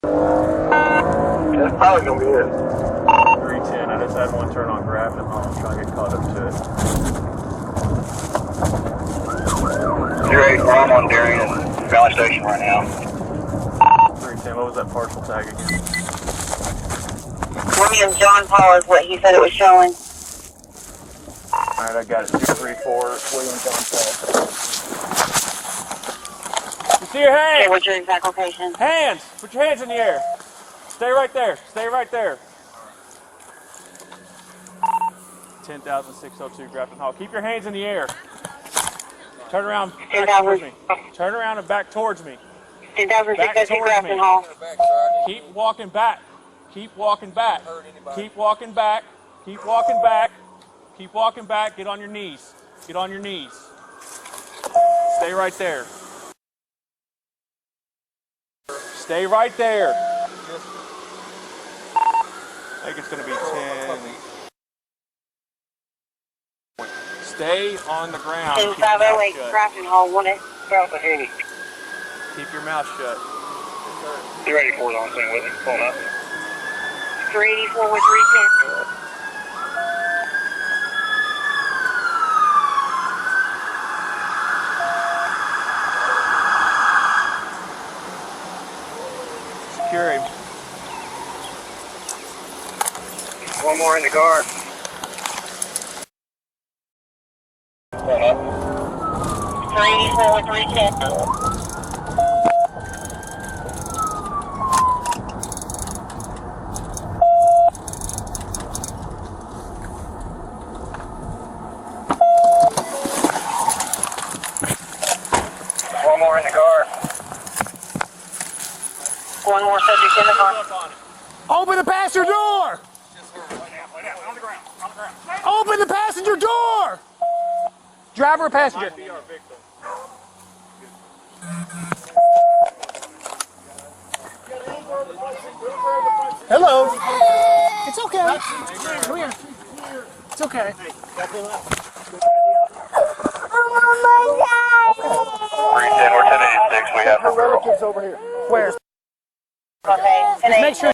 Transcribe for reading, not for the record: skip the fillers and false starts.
That's probably gonna be it. 310. I just had one turn on grabbing and I'm trying to get caught up to it. You're ready for home on Darien Valley Station right now. 310. What was that partial tag again? William John Paul is what he said it was showing. Alright, I got it. 234 William John Paul. You see your hands? Okay, what's your exact location? Hands! Put your hands in the air. Stay right there. Stay right there. 10,602 Grafton Hall. Keep your hands in the air. Turn around back towards me. Turn around and back towards me. 10,602 Grafton Hall. Keep walking back. Keep walking back. Keep walking back. Keep walking back. Keep walking back. Get on your knees. Get on your knees. Stay right there. Stay right there. I think it's going to be 10. Stay on the ground. 10508 Grafton Hall, 1 Keep your mouth shut. 384 is on scene with him. Pulling up. 384 with 310. Secure him. One more in the car. Pulling up. 384 with 310. One more in the car. One more subject in the car. Open the passenger door! Open the passenger door! Driver or passenger? Hello. It's okay. Come here. It's okay. 310, we're 1086. We have for Over here. Where? Okay. Just make sure.